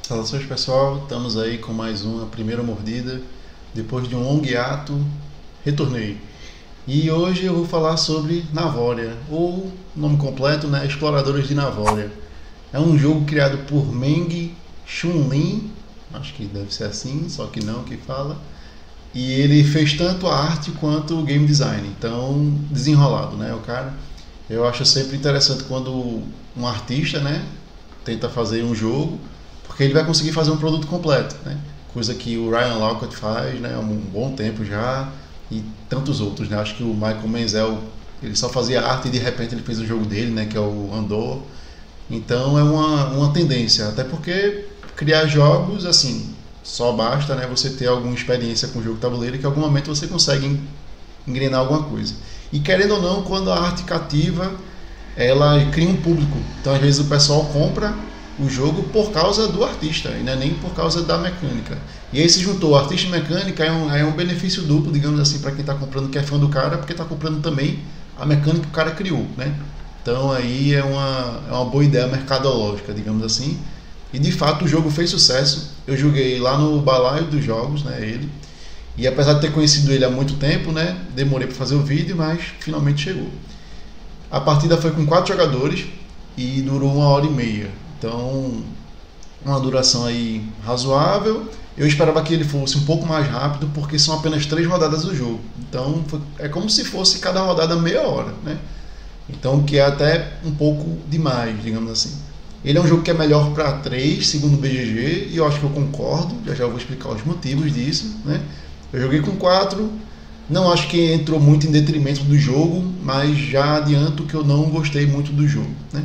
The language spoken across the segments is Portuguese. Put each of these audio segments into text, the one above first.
Saudações pessoal, estamos aí com mais uma primeira mordida. Depois de um longo hiato, retornei. E hoje eu vou falar sobre Navória, ou nome completo, né, Exploradores de Navória. É um jogo criado por Meng Chunlin, acho que deve ser assim, só que não que fala. E ele fez tanto a arte quanto o game design, então desenrolado, né, o cara. Eu acho sempre interessante quando um artista, né, tenta fazer um jogo, porque ele vai conseguir fazer um produto completo, né? Coisa que o Ryan Laukat faz, né, há um bom tempo já, e tantos outros, né? Acho que o Michael Menzel, ele só fazia arte e de repente ele fez o jogo dele, né, que é o Andor. Então é uma tendência, até porque criar jogos, assim, só basta, né, você ter alguma experiência com o jogo tabuleiro que em algum momento você consegue engrenar alguma coisa. E querendo ou não, quando a arte cativa, ela cria um público. Então às vezes o pessoal compra o jogo por causa do artista, e não é nem por causa da mecânica. E aí se juntou artista e mecânica, é um benefício duplo, digamos assim, para quem está comprando, que é fã do cara, porque está comprando também a mecânica que o cara criou, né? Então aí é uma boa ideia mercadológica, digamos assim. E de fato o jogo fez sucesso. Eu joguei lá no balaio dos jogos, né, ele. E apesar de ter conhecido ele há muito tempo, né, demorei para fazer o vídeo, mas finalmente chegou. A partida foi com 4 jogadores e durou 1 hora e meia. Então, uma duração aí razoável. Eu esperava que ele fosse um pouco mais rápido, porque são apenas 3 rodadas do jogo. Então, é como se fosse cada rodada meia hora, né? Então, que é até um pouco demais, digamos assim. Ele é um jogo que é melhor para 3, segundo o BGG, e eu acho que eu concordo. Já vou explicar os motivos disso, né? Eu joguei com 4, não acho que entrou muito em detrimento do jogo, mas já adianto que eu não gostei muito do jogo, né?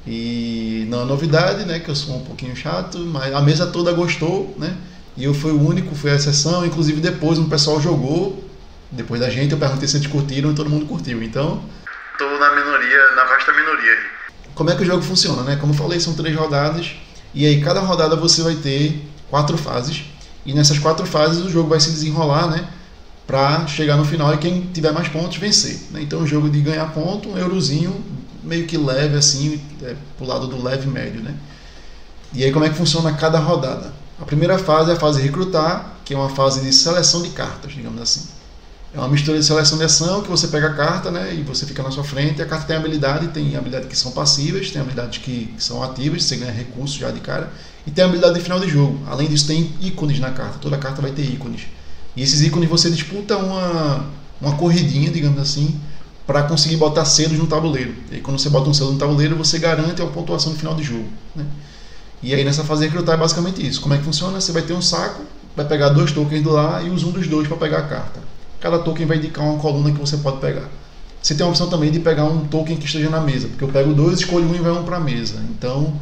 E não é novidade, né, que eu sou um pouquinho chato, mas a mesa toda gostou, né? E eu fui o único, fui a exceção. Inclusive depois um pessoal jogou, depois da gente, eu perguntei se eles curtiram e todo mundo curtiu. Então, tô na minoria, na vasta minoria aí. Como é que o jogo funciona, né? Como eu falei, são 3 rodadas, e aí cada rodada você vai ter 4 fases, e nessas 4 fases o jogo vai se desenrolar, né, para chegar no final e quem tiver mais pontos vencer, né? Então, o jogo de ganhar ponto, um eurozinho meio que leve assim, pro lado do leve médio, né? E aí como é que funciona cada rodada? A primeira fase é a fase recrutar, que é uma fase de seleção de cartas, digamos assim. É uma mistura de seleção de ação, que você pega a carta, né, e você fica na sua frente, e a carta tem habilidades que são passivas, tem habilidades que são ativas, você ganha recursos já de cara, e tem a habilidade de final de jogo. Além disso, tem ícones na carta, toda carta vai ter ícones. E esses ícones você disputa uma corridinha, digamos assim, para conseguir botar selos no tabuleiro. E aí, quando você bota um selo no tabuleiro, você garante a pontuação no final do jogo, né? E aí nessa fase de recrutar é basicamente isso. Como é que funciona? Você vai ter um saco, vai pegar 2 tokens do lá e usa um dos 2 para pegar a carta. Cada token vai indicar uma coluna que você pode pegar. Você tem a opção também de pegar um token que esteja na mesa, porque eu pego 2, escolho um e vai um para a mesa. Então,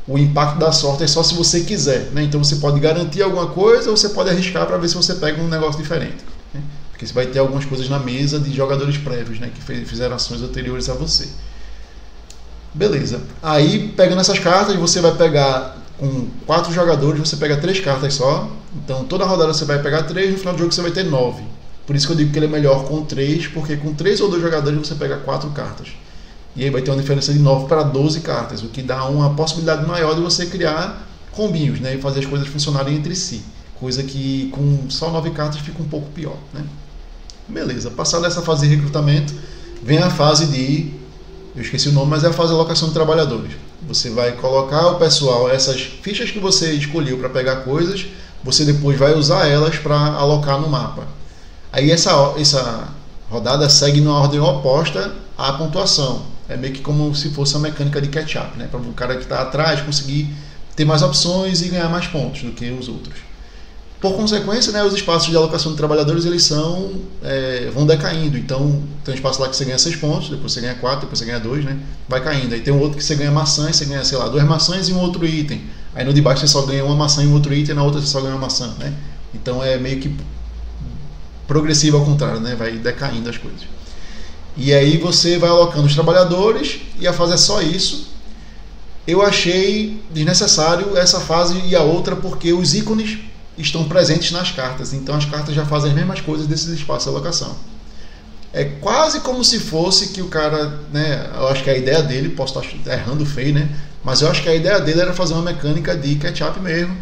o impacto da sorte é só se você quiser, né? Então você pode garantir alguma coisa ou você pode arriscar para ver se você pega um negócio diferente, né? Porque você vai ter algumas coisas na mesa de jogadores prévios, né, que fizeram ações anteriores a você. Beleza. Aí, pegando essas cartas, você vai pegar com 4 jogadores, você pega 3 cartas só. Então, toda rodada você vai pegar 3, no final do jogo você vai ter 9. Por isso que eu digo que ele é melhor com 3, porque com 3 ou 2 jogadores você pega 4 cartas. E aí vai ter uma diferença de 9 para 12 cartas, o que dá uma possibilidade maior de você criar combinhos, né, e fazer as coisas funcionarem entre si. Coisa que com só 9 cartas fica um pouco pior, né? Beleza, passada essa fase de recrutamento, vem a fase de... eu esqueci o nome, mas é a fase de alocação de trabalhadores. Você vai colocar o pessoal, essas fichas que você escolheu para pegar coisas, você depois vai usar elas para alocar no mapa. Aí essa rodada segue numa ordem oposta à pontuação. É meio que como se fosse uma mecânica de catch-up, né? Para o cara que está atrás conseguir ter mais opções e ganhar mais pontos do que os outros. Por consequência, né, os espaços de alocação de trabalhadores eles vão decaindo. Então, tem um espaço lá que você ganha 6 pontos, depois você ganha 4, depois você ganha 2, né? Vai caindo. Aí tem um outro que você ganha maçãs, você ganha, sei lá, 2 maçãs e um outro item. Aí no de baixo você só ganha uma maçã e um outro item, na outra você só ganha uma maçã, né? Então é meio que progressivo ao contrário, né? Vai decaindo as coisas. E aí você vai alocando os trabalhadores e a fase é só isso. Eu achei desnecessário essa fase e a outra porque os ícones estão presentes nas cartas, então as cartas já fazem as mesmas coisas desses espaços de alocação. É quase como se fosse que o cara, né, eu acho que a ideia dele, posso estar errando feio, né, Mas eu acho que a ideia dele era fazer uma mecânica de catch-up mesmo,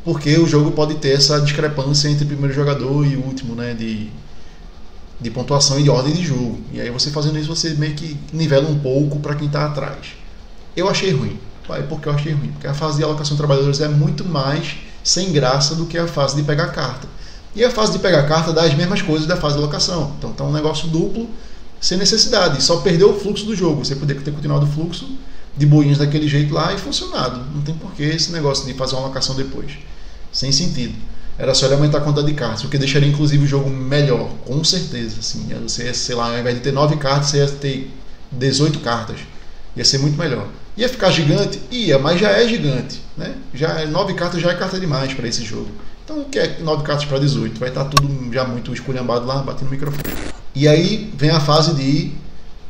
porque o jogo pode ter essa discrepância entre o primeiro jogador e o último, né, de pontuação e de ordem de jogo. E aí você fazendo isso, você meio que nivela um pouco para quem está atrás. Eu achei ruim. Por que eu achei ruim? Porque a fase de alocação de trabalhadores é muito mais sem graça do que a fase de pegar carta. E a fase de pegar carta dá as mesmas coisas da fase de alocação. Então tá um negócio duplo, sem necessidade. Só perdeu o fluxo do jogo. Você poderia ter continuado o fluxo de boinhas daquele jeito lá e funcionado. Não tem porquê esse negócio de fazer uma alocação depois. Sem sentido. Era só ele aumentar a quantidade de cartas, o que deixaria inclusive o jogo melhor, com certeza. Assim, você, sei lá, ao invés de ter 9 cartas, você ia ter 18 cartas. Ia ser muito melhor. Ia ficar gigante? Ia, mas já é gigante, né? 9 cartas já é carta demais para esse jogo. Então o que é 9 cartas para 18? Vai estar tudo já muito esculhambado lá, batendo no microfone. E aí vem a fase de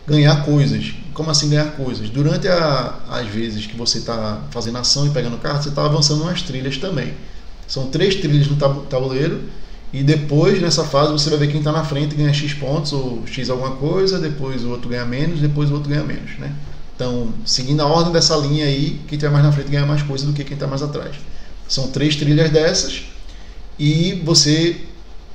ganhar coisas. Como assim ganhar coisas? Durante as vezes que você está fazendo ação e pegando cartas, você está avançando umas trilhas também. São 3 trilhas no tabuleiro, e depois nessa fase você vai ver quem está na frente ganha X pontos ou X alguma coisa, depois o outro ganha menos, depois o outro ganha menos, né? Então, seguindo a ordem dessa linha aí, quem estiver mais na frente ganha mais coisa do que quem está mais atrás. São 3 trilhas dessas, e você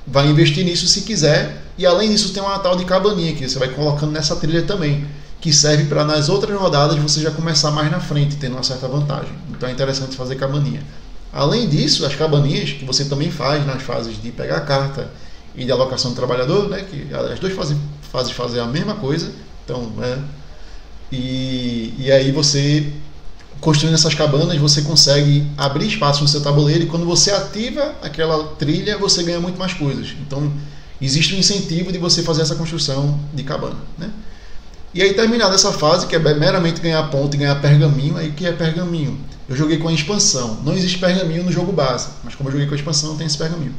vai investir nisso se quiser, e além disso tem uma tal de cabaninha que você vai colocando nessa trilha também, que serve para nas outras rodadas você já começar mais na frente, tendo uma certa vantagem. Então é interessante fazer cabaninha. Além disso, as cabaninhas que você também faz nas fases de pegar a carta e de alocação do trabalhador, né, que as duas fases fazem a mesma coisa. Então, e aí você, construindo essas cabanas, você consegue abrir espaço no seu tabuleiro, e quando você ativa aquela trilha, você ganha muito mais coisas. Então, existe um incentivo de você fazer essa construção de cabana, né? E aí, terminada essa fase, que é meramente ganhar ponto e ganhar pergaminho, aí o que é pergaminho? Eu joguei com a expansão. Não existe pergaminho no jogo base, mas como eu joguei com a expansão, tem esse pergaminho.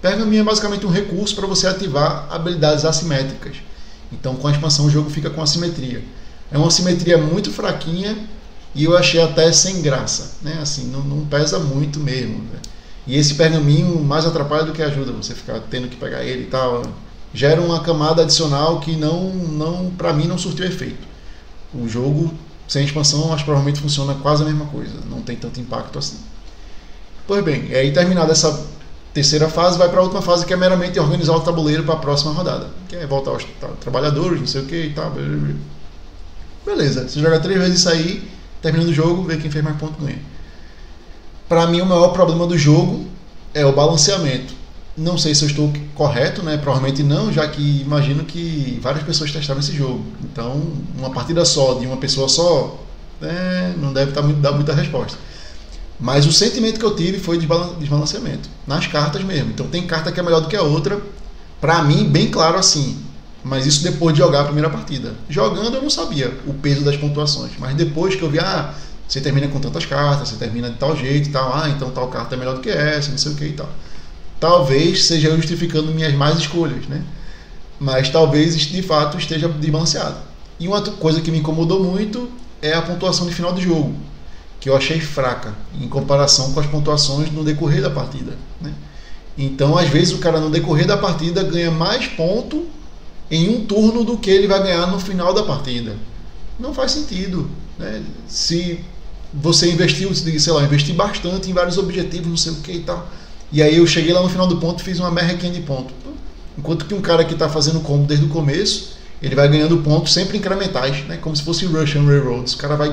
Pergaminho é basicamente um recurso para você ativar habilidades assimétricas. Então, com a expansão, o jogo fica com assimetria. É uma simetria muito fraquinha e eu achei até sem graça, né? Assim, não pesa muito mesmo, né? E esse pergaminho mais atrapalha do que ajuda, você ficar tendo que pegar ele e tal. Gera uma camada adicional que para mim não surtiu efeito. O jogo sem expansão, acho que provavelmente funciona quase a mesma coisa, não tem tanto impacto assim. Pois bem, aí terminada essa terceira fase, vai para a última fase, que é meramente organizar o tabuleiro para a próxima rodada, que é voltar aos trabalhadores, não sei o que e tal. Beleza, você joga 3 vezes isso aí, terminando o jogo, vê quem fez mais ponto ganha. Para mim, o maior problema do jogo é o balanceamento. Não sei se eu estou correto, né? Provavelmente não, já que imagino que várias pessoas testaram esse jogo. Então, uma partida só, de uma pessoa só, não deve dar muita resposta. Mas o sentimento que eu tive foi de desbalanceamento, nas cartas mesmo. Então, tem carta que é melhor do que a outra, pra mim, bem claro assim. Mas isso depois de jogar a primeira partida. Jogando eu não sabia o peso das pontuações, mas depois que eu vi, você termina com tantas cartas, você termina de tal jeito e tal, então tal carta é melhor do que essa, não sei o que e tal. Talvez seja eu justificando minhas más escolhas, né? Mas talvez de fato esteja desbalanceado. E uma coisa que me incomodou muito é a pontuação de final do jogo, que eu achei fraca em comparação com as pontuações no decorrer da partida, né? Então, às vezes, o cara no decorrer da partida ganha mais ponto em um turno do que ele vai ganhar no final da partida. Não faz sentido, né? Se você investiu, sei lá, investir bastante em vários objetivos, não sei o que e tal, e aí eu cheguei lá no final do ponto e fiz uma merrequinha de ponto. Enquanto que um cara que está fazendo combo desde o começo, ele vai ganhando pontos sempre incrementais, né? Como se fosse Russian Railroads. O cara vai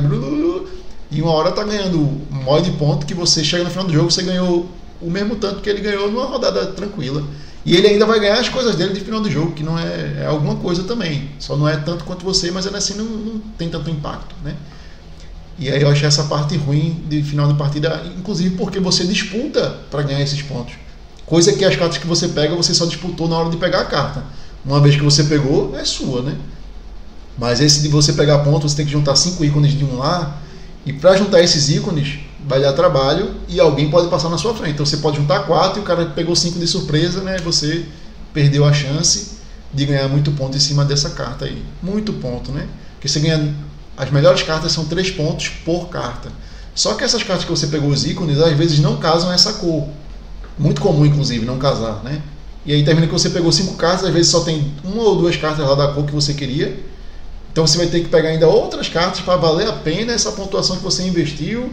e uma hora tá ganhando um monte de ponto que você chega no final do jogo, você ganhou o mesmo tanto que ele ganhou numa rodada tranquila. E ele ainda vai ganhar as coisas dele de final do jogo, que não é alguma coisa também. Só não é tanto quanto você, mas ainda assim não tem tanto impacto, né? E aí eu achei essa parte ruim de final de partida, inclusive porque você disputa para ganhar esses pontos. Coisa que as cartas que você pega, você só disputou na hora de pegar a carta. Uma vez que você pegou, é sua, né? Mas esse de você pegar ponto, você tem que juntar 5 ícones de um lá, e para juntar esses ícones, vai dar trabalho e alguém pode passar na sua frente. Então você pode juntar 4 e o cara pegou 5 de surpresa, né? Você perdeu a chance de ganhar muito ponto em cima dessa carta aí. Muito ponto, né? Porque você ganha... As melhores cartas são 3 pontos por carta. Só que essas cartas que você pegou os ícones, às vezes não casam essa cor. Muito comum, inclusive, não casar, né? E aí termina que você pegou 5 cartas, às vezes só tem 1 ou 2 cartas lá da cor que você queria. Então você vai ter que pegar ainda outras cartas para valer a pena essa pontuação que você investiu.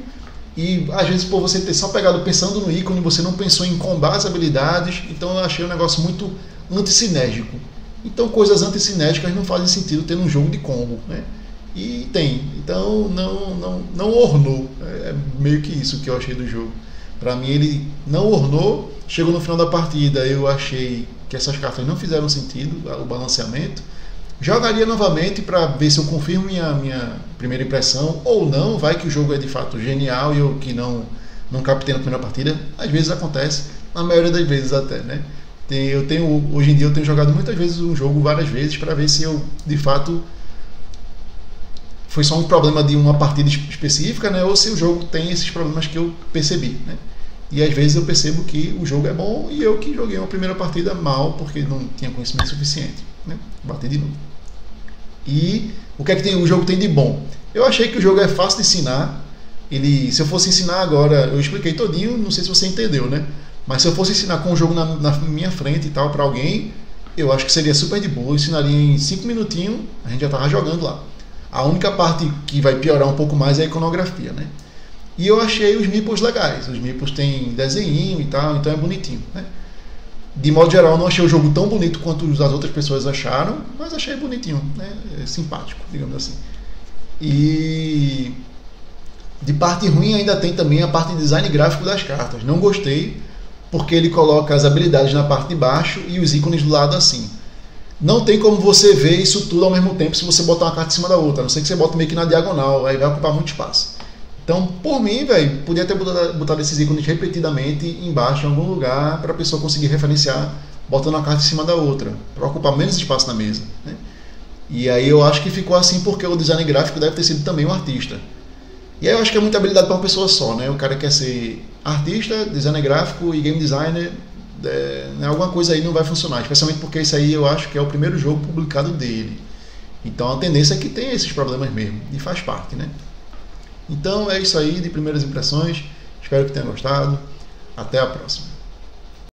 E às vezes por você ter só pegado pensando no ícone, você não pensou em combar as habilidades. Então eu achei um negócio muito antissinérgico. Então coisas antissinérgicas não fazem sentido ter num jogo de combo, né? E tem. Então não ornou. É meio que isso que eu achei do jogo. Para mim ele não ornou. Chegou no final da partida, eu achei que essas cartas não fizeram sentido, o balanceamento. Jogaria novamente para ver se eu confirmo minha primeira impressão ou não. Vai que o jogo é de fato genial e eu que não captei na primeira partida. Às vezes acontece, na maioria das vezes até, né? Hoje em dia eu tenho jogado muitas vezes um jogo várias vezes para ver se eu de fato foi só um problema de uma partida específica, né? Ou se o jogo tem esses problemas que eu percebi, né? E às vezes eu percebo que o jogo é bom e eu que joguei uma primeira partida mal porque não tinha conhecimento suficiente, né? Bater de novo. E o que é que o jogo tem de bom? Eu achei que o jogo é fácil de ensinar. Se eu fosse ensinar agora, eu expliquei todinho, não sei se você entendeu, né? Mas se eu fosse ensinar com o jogo na minha frente e tal para alguém, eu acho que seria super de boa. Eu ensinaria em 5 minutinhos, a gente já tava jogando lá. A única parte que vai piorar um pouco mais é a iconografia, né? E eu achei os meeples legais. Os meeples têm desenho e tal, então é bonitinho, né? De modo geral, eu não achei o jogo tão bonito quanto as outras pessoas acharam, mas achei bonitinho, né? Simpático, digamos assim. E de parte ruim ainda tem também a parte de design gráfico das cartas. Não gostei, porque ele coloca as habilidades na parte de baixo e os ícones do lado assim. Não tem como você ver isso tudo ao mesmo tempo se você botar uma carta em cima da outra, a não ser que você bota meio que na diagonal, aí vai ocupar muito espaço. Então, por mim, velho, podia ter botado esses ícones repetidamente embaixo em algum lugar para a pessoa conseguir referenciar, botando uma carta em cima da outra, para ocupar menos espaço na mesa, né? E aí eu acho que ficou assim porque o design gráfico deve ter sido também um artista. E aí eu acho que é muita habilidade para uma pessoa só, né? O cara quer ser artista, designer gráfico e game designer, alguma coisa aí não vai funcionar, especialmente porque isso aí eu acho que é o primeiro jogo publicado dele. Então a tendência é que tenha esses problemas mesmo, e faz parte, né? Então é isso aí de primeiras impressões. Espero que tenha gostado. Até a próxima.